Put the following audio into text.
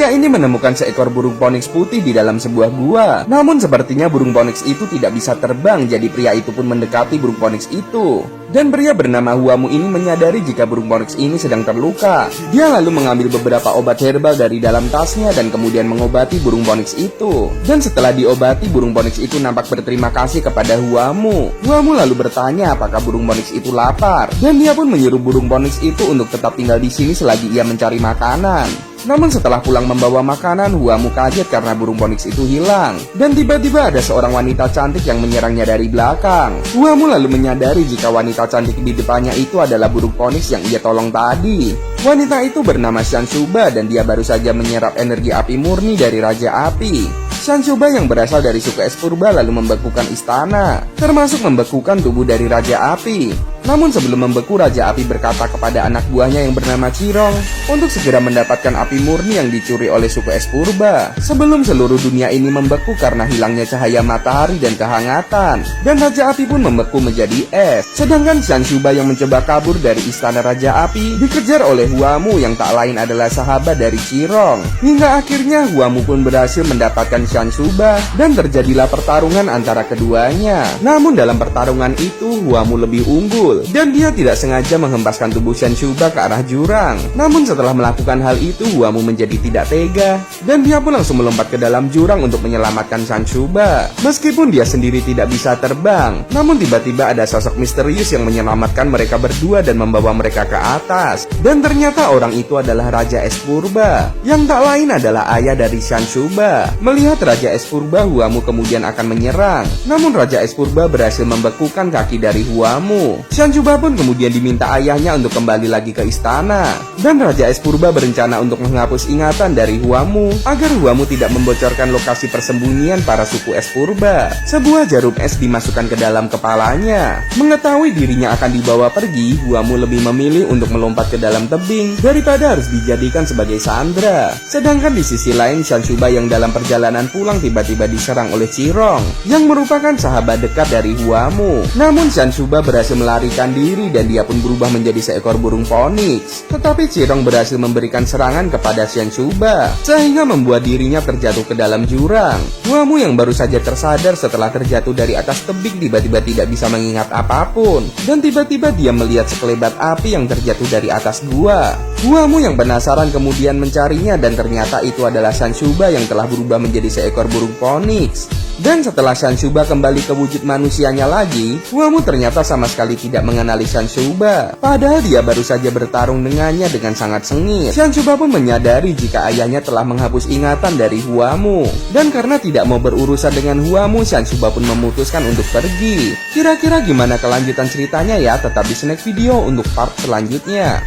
Pria ini menemukan seekor burung phoenix putih di dalam sebuah gua. Namun sepertinya burung phoenix itu tidak bisa terbang, jadi pria itu pun mendekati burung phoenix itu. Dan pria bernama Huamu ini menyadari jika burung phoenix ini sedang terluka. Dia lalu mengambil beberapa obat herbal dari dalam tasnya dan kemudian mengobati burung phoenix itu. Dan setelah diobati, burung phoenix itu nampak berterima kasih kepada Huamu. Huamu lalu bertanya apakah burung phoenix itu lapar, dan dia pun menyuruh burung phoenix itu untuk tetap tinggal di sini selagi ia mencari makanan. Namun setelah pulang membawa makanan, Huamu kaget karena burung phoenix itu hilang. Dan tiba-tiba ada seorang wanita cantik yang menyerangnya dari belakang. Huamu lalu menyadari jika wanita cantik di depannya itu adalah burung phoenix yang ia tolong tadi. Wanita itu bernama Shanshuba dan dia baru saja menyerap energi api murni dari Raja Api. Shanshuba yang berasal dari suku es purba lalu membekukan istana, termasuk membekukan tubuh dari Raja Api. Namun sebelum membeku, Raja Api berkata kepada anak buahnya yang bernama Cirong untuk segera mendapatkan api murni yang dicuri oleh suku es purba sebelum seluruh dunia ini membeku karena hilangnya cahaya matahari dan kehangatan. Dan Raja Api pun membeku menjadi es. Sedangkan Shanshuba yang mencoba kabur dari istana Raja Api dikejar oleh Huamu yang tak lain adalah sahabat dari Cirong. Hingga akhirnya Huamu pun berhasil mendapatkan Shanshuba dan terjadilah pertarungan antara keduanya. Namun dalam pertarungan itu Huamu lebih unggul dan dia tidak sengaja menghempaskan tubuh Shanshuba ke arah jurang. Namun setelah melakukan hal itu, Huamu menjadi tidak tega dan dia pun langsung melompat ke dalam jurang untuk menyelamatkan Shanshuba. Meskipun dia sendiri tidak bisa terbang, namun tiba-tiba ada sosok misterius yang menyelamatkan mereka berdua dan membawa mereka ke atas. Dan ternyata orang itu adalah Raja Es Purba, yang tak lain adalah ayah dari Shanshuba. Melihat Raja Es Purba, Huamu kemudian akan menyerang. Namun Raja Es Purba berhasil membekukan kaki dari Huamu. Shanshuba pun kemudian diminta ayahnya untuk kembali lagi ke istana. Dan Raja Es Purba berencana untuk menghapus ingatan dari Huamu agar Huamu tidak membocorkan lokasi persembunyian para suku Es Purba. Sebuah jarum es dimasukkan ke dalam kepalanya. Mengetahui dirinya akan dibawa pergi, Huamu lebih memilih untuk melompat ke dalam tebing daripada harus dijadikan sebagai sandera. Sedangkan di sisi lain, Shanshuba yang dalam perjalanan pulang tiba-tiba diserang oleh Cirong yang merupakan sahabat dekat dari Huamu. Namun Shanshuba berhasil melarikan diri dan dia pun berubah menjadi seekor burung phoenix. Tetapi Cirong berhasil memberikan serangan kepada Shanshuba sehingga membuat dirinya terjatuh ke dalam jurang. Huamu yang baru saja tersadar setelah terjatuh dari atas tebing tiba-tiba tidak bisa mengingat apapun. Dan tiba-tiba dia melihat sekelebat api yang terjatuh dari atas gua. Huamu yang penasaran kemudian mencarinya dan ternyata itu adalah Shanshuba yang telah berubah menjadi seekor burung phoenix. Dan setelah Shanshuba kembali ke wujud manusianya lagi, Huamu ternyata sama sekali tidak mengenali Shanshuba. Padahal dia baru saja bertarung dengannya dengan sangat sengit. Shanshuba pun menyadari jika ayahnya telah menghapus ingatan dari Huamu. Dan karena tidak mau berurusan dengan Huamu, Shanshuba pun memutuskan untuk pergi. Kira-kira gimana kelanjutan ceritanya ya? Tetap di snack video untuk part selanjutnya.